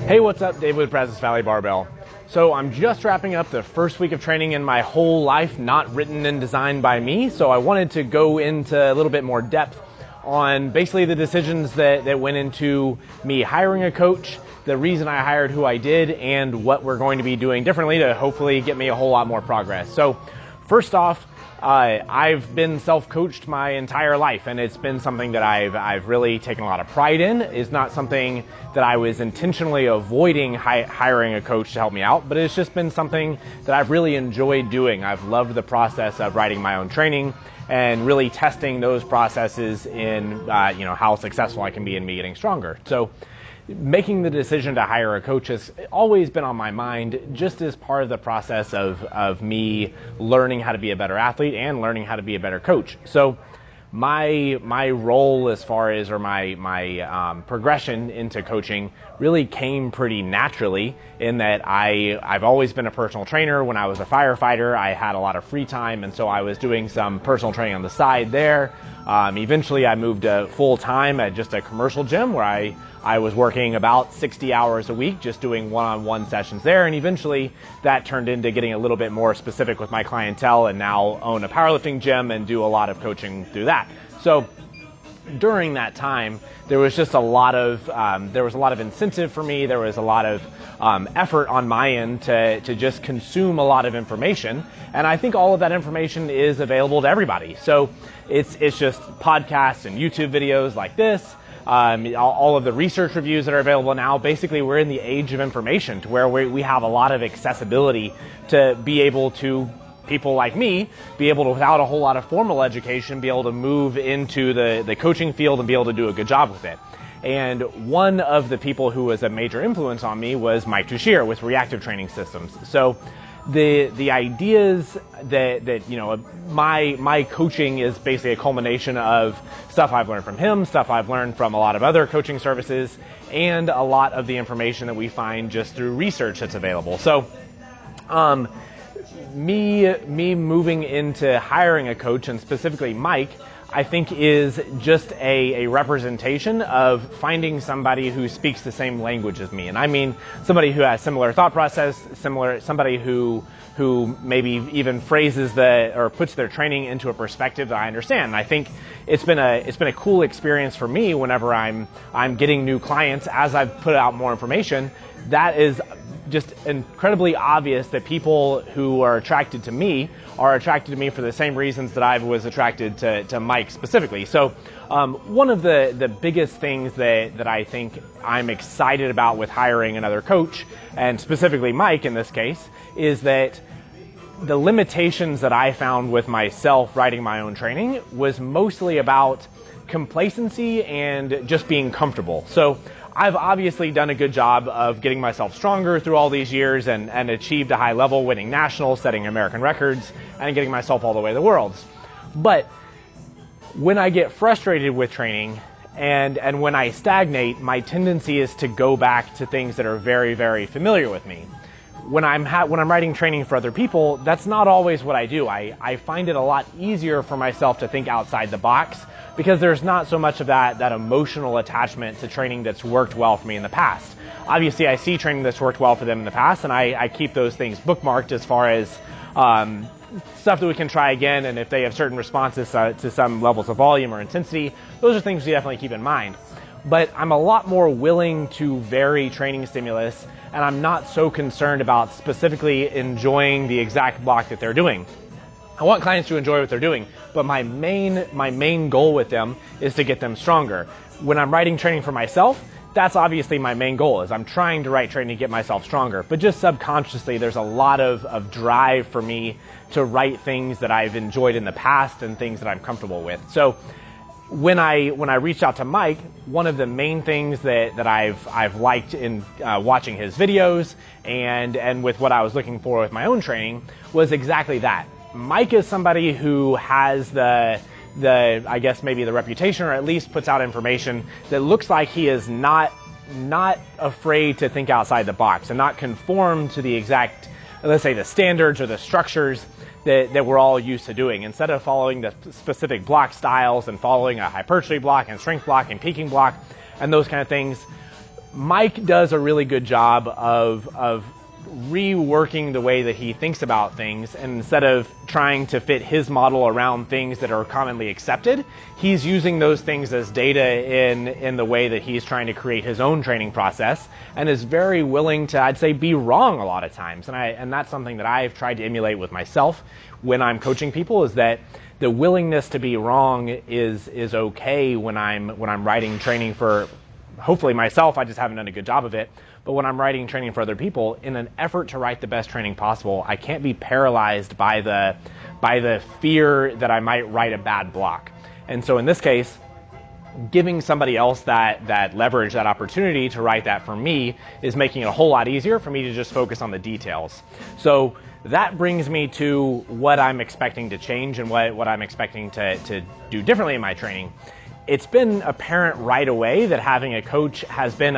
Hey, what's up? Dave with Brazos Barbell. So I'm just wrapping up the first week of training in my whole life, not written and designed by me. So I wanted to go into a little bit more depth on basically the decisions that went into me hiring a coach, the reason I hired who I did, and what we're going to be doing differently to hopefully get me a whole lot more progress. So first off, I've been self-coached my entire life, and it's been something that I've really taken a lot of pride in. It's not something that I was intentionally avoiding hiring a coach to help me out, but it's just been something that I've really enjoyed doing. I've loved the process of writing my own training and really testing those processes in how successful I can be in me getting stronger. So making the decision to hire a coach has always been on my mind, just as part of the process of me learning how to be a better athlete and learning how to be a better coach. So my role as far as, or my progression into coaching really came pretty naturally in that I've always been a personal trainer. When I was a firefighter, I had a lot of free time, and so I was doing some personal training on the side there. Eventually I moved to full-time at just a commercial gym where I was working about 60 hours a week, just doing one-on-one sessions there, and eventually that turned into getting a little bit more specific with my clientele, and now own a powerlifting gym and do a lot of coaching through that. So during that time, there was just a lot of incentive for me. There was a lot of effort on my end to just consume a lot of information, and I think all of that information is available to everybody. So it's just podcasts and YouTube videos like this. All of the research reviews that are available now. Basically, we're in the age of information to where we have a lot of accessibility to be able to, people like me, be able to, without a whole lot of formal education, be able to move into the coaching field and be able to do a good job with it. And one of the people who was a major influence on me was Mike Tuchscherer with reactive training systems. So the ideas that my coaching is basically a culmination of stuff I've learned from him, stuff I've learned from a lot of other coaching services, and a lot of the information that we find just through research that's available. So me moving into hiring a coach, and specifically Mike, I think is just a representation of finding somebody who speaks the same language as me. And I mean somebody who has similar thought process, somebody who maybe even phrases or puts their training into a perspective that I understand. And I think it's been a cool experience for me whenever I'm getting new clients as I've put out more information. That is just incredibly obvious that people who are attracted to me are attracted to me for the same reasons that I was attracted to Mike specifically. So one of the biggest things that I think I'm excited about with hiring another coach, and specifically Mike in this case, is that the limitations that I found with myself writing my own training was mostly about complacency and just being comfortable. So I've obviously done a good job of getting myself stronger through all these years and achieved a high level, winning nationals, setting American records, and getting myself all the way to the worlds. But when I get frustrated with training and when I stagnate, my tendency is to go back to things that are very, very familiar with me. When I'm writing training for other people, that's not always what I do. I find it a lot easier for myself to think outside the box because there's not so much of that emotional attachment to training that's worked well for me in the past. Obviously, I see training that's worked well for them in the past, and I keep those things bookmarked as far as stuff that we can try again, and if they have certain responses to some levels of volume or intensity, those are things we definitely keep in mind. But I'm a lot more willing to vary training stimulus, and I'm not so concerned about specifically enjoying the exact block that they're doing. I want clients to enjoy what they're doing, but my main goal with them is to get them stronger. When I'm writing training for myself, that's obviously my main goal, is I'm trying to write training to get myself stronger. But just subconsciously, there's a lot of drive for me to write things that I've enjoyed in the past and things that I'm comfortable with. So when I reached out to Mike, one of the main things that I've liked in watching his videos and with what I was looking for with my own training was exactly that. Mike is somebody who has the I guess maybe the reputation, or at least puts out information that looks like he is not afraid to think outside the box and not conform to the exact, let's say, the standards or the structures that we're all used to doing. Instead of following the specific block styles and following a hypertrophy block and strength block and peaking block and those kind of things, Mike does a really good job of reworking the way that he thinks about things, and instead of trying to fit his model around things that are commonly accepted, he's using those things as data in the way that he's trying to create his own training process, and is very willing to, I'd say, be wrong a lot of times. And that's something that I've tried to emulate with myself when I'm coaching people, is that the willingness to be wrong is okay when I'm writing training for, hopefully myself. I just haven't done a good job of it. But when I'm writing training for other people, in an effort to write the best training possible, I can't be paralyzed by the fear that I might write a bad block. And so in this case, giving somebody else that leverage, that opportunity to write that for me, is making it a whole lot easier for me to just focus on the details. So that brings me to what I'm expecting to change and what I'm expecting to do differently in my training. It's been apparent right away that having a coach has been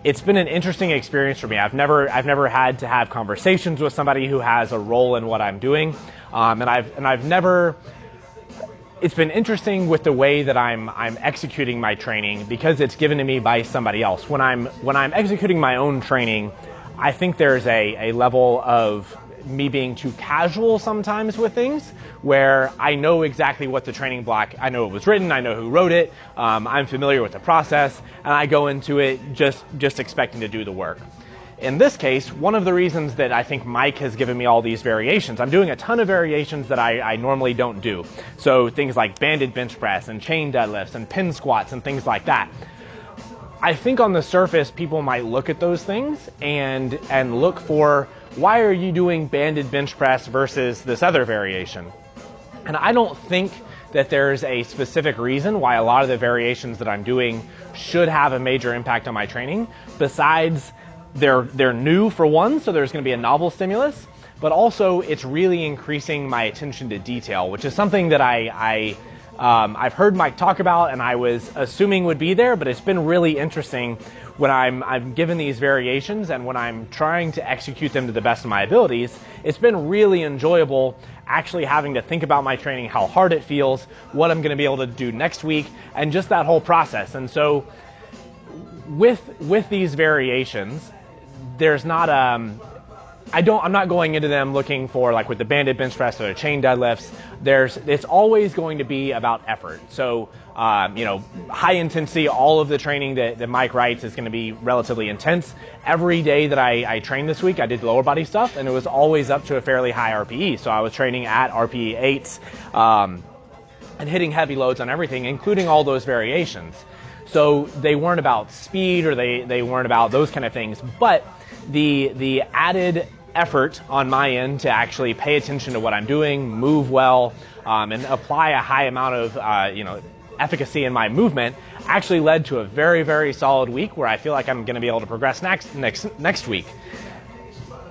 it's been an interesting experience for me. I've never had to have conversations with somebody who has a role in what I'm doing, it's been interesting with the way that I'm executing my training, because it's given to me by somebody else. When I'm executing my own training, I think there's a level of me being too casual sometimes with things, where I know exactly what the training block, I know it was written, I know who wrote it, I'm familiar with the process, and I go into it just expecting to do the work. In this case, one of the reasons that I think Mike has given me all these variations, I'm doing a ton of variations that I normally don't do. So things like banded bench press and chain deadlifts and pin squats and things like that. I think on the surface, people might look at those things and look for, why are you doing banded bench press versus this other variation? And I don't think that there's a specific reason why a lot of the variations that I'm doing should have a major impact on my training, besides they're new for one, so there's going to be a novel stimulus, but also it's really increasing my attention to detail, which is something that I've heard Mike talk about and I was assuming would be there, but it's been really interesting when I'm given these variations and when I'm trying to execute them to the best of my abilities. It's been really enjoyable actually having to think about my training, how hard it feels, what I'm going to be able to do next week, and just that whole process. And so with these variations, there's not I'm not going into them looking for, like with the banded bench press or the chain deadlifts, it's always going to be about effort. So, high intensity, all of the training that Mike writes is going to be relatively intense. Every day that I trained this week, I did lower body stuff, and it was always up to a fairly high RPE. So I was training at RPE 8s, and hitting heavy loads on everything, including all those variations. So they weren't about speed, or they weren't about those kind of things, but the added effort on my end to actually pay attention to what I'm doing, move well, and apply a high amount of efficacy in my movement actually led to a very, very solid week where I feel like I'm going to be able to progress next week.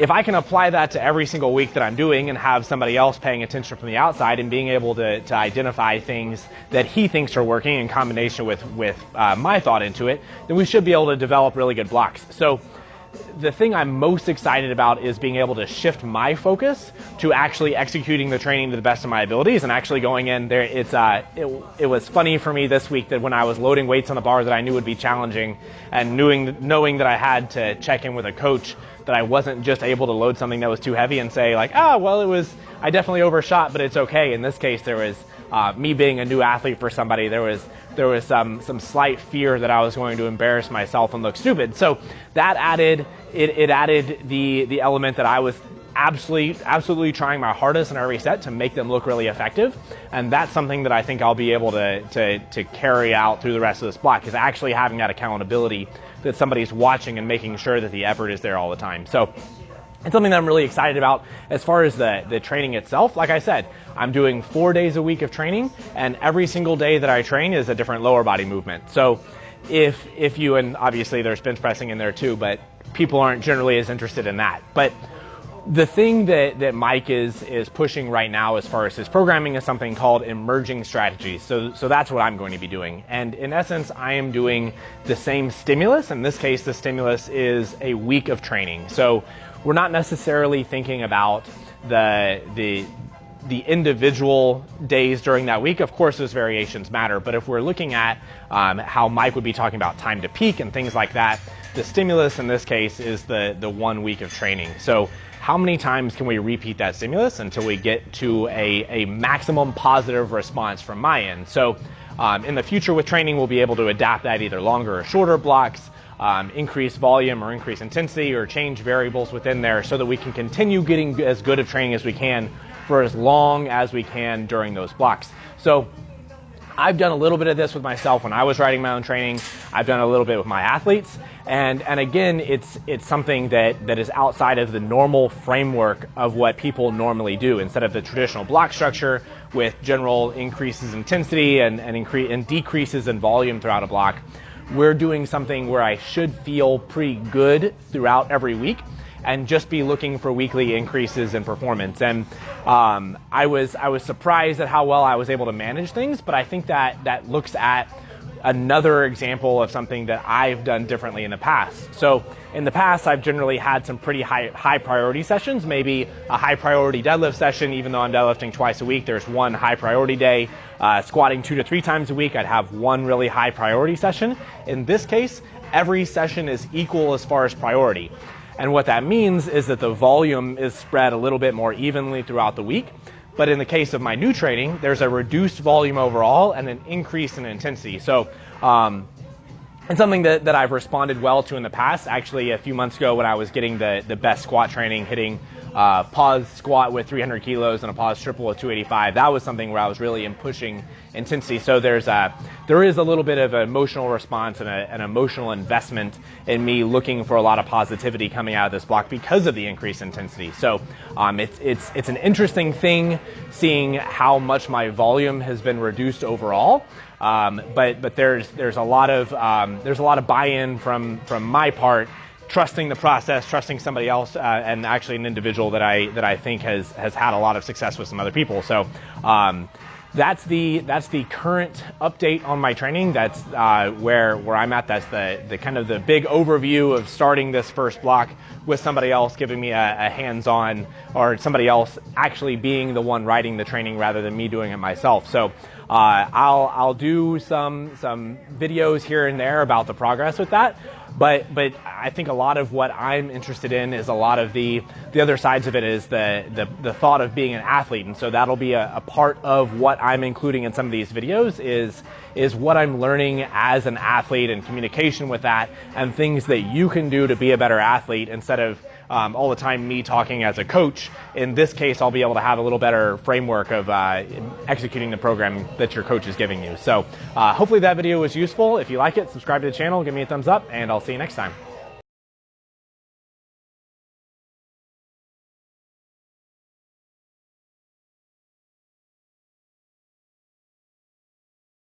If I can apply that to every single week that I'm doing and have somebody else paying attention from the outside and being able to identify things that he thinks are working in combination with my thought into it, then we should be able to develop really good blocks. So the thing I'm most excited about is being able to shift my focus to actually executing the training to the best of my abilities and actually going in there. It was funny for me this week that when I was loading weights on the bar that I knew would be challenging, and knowing that I had to check in with a coach, that I wasn't just able to load something that was too heavy and say like, I definitely overshot, but it's okay. In this case, there was me being a new athlete for somebody, there was some slight fear that I was going to embarrass myself and look stupid. So that added the element that I was absolutely trying my hardest in every set to make them look really effective. And that's something that I think I'll be able to carry out through the rest of this block, is actually having that accountability that somebody's watching and making sure that the effort is there all the time. So it's something that I'm really excited about. As far as the training itself, like I said, I'm doing 4 days a week of training, and every single day that I train is a different lower body movement. So if you, and obviously there's bench pressing in there too, but people aren't generally as interested in that. But the thing that Mike is pushing right now as far as his programming is something called emerging strategies. So that's what I'm going to be doing. And in essence, I am doing the same stimulus. In this case, the stimulus is a week of training. So we're not necessarily thinking about the the individual days during that week, of course those variations matter, but if we're looking at how Mike would be talking about time to peak and things like that, the stimulus in this case is the 1 week of training. So how many times can we repeat that stimulus until we get to a maximum positive response from my end? So in the future with training, we'll be able to adapt that either longer or shorter blocks, increase volume or increase intensity, or change variables within there so that we can continue getting as good of training as we can for as long as we can during those blocks. So I've done a little bit of this with myself when I was writing my own training. I've done a little bit with my athletes. And again, it's something that is outside of the normal framework of what people normally do. Instead of the traditional block structure with general increases in intensity and decreases in volume throughout a block, we're doing something where I should feel pretty good throughout every week and just be looking for weekly increases in performance. And I was surprised at how well I was able to manage things, but I think that looks at another example of something that I've done differently in the past. So in the past, I've generally had some pretty high priority sessions, maybe a high priority deadlift session. Even though I'm deadlifting twice a week, there's one high priority day. Squatting 2 to 3 times a week, I'd have one really high priority session. In this case, every session is equal as far as priority. And what that means is that the volume is spread a little bit more evenly throughout the week. But in the case of my new training, there's a reduced volume overall and an increase in intensity. So it's something that I've responded well to in the past. Actually, a few months ago when I was getting the best squat training, hitting pause squat with 300 kilos and a pause triple with 285, that was something where I was really pushing intensity. So there is a little bit of an emotional response and an emotional investment in me looking for a lot of positivity coming out of this block because of the increased intensity. So it's an interesting thing seeing how much my volume has been reduced overall. But there's a lot of buy-in from my part, trusting the process, trusting somebody else, and actually an individual that I think has had a lot of success with some other people. So that's the current update on my training. That's where I'm at. That's the kind of the big overview of starting this first block with somebody else giving me a hands-on, or somebody else actually being the one writing the training rather than me doing it myself. So I'll do some videos here and there about the progress with that. But I think a lot of what I'm interested in is a lot of the other sides of it is the thought of being an athlete. And so that'll be a part of what I'm including in some of these videos is what I'm learning as an athlete and communication with that, and things that you can do to be a better athlete instead of all the time me talking as a coach. In this case, I'll be able to have a little better framework of executing the program that your coach is giving you. So hopefully that video was useful. If you like it, subscribe to the channel, give me a thumbs up, and I'll see you next time.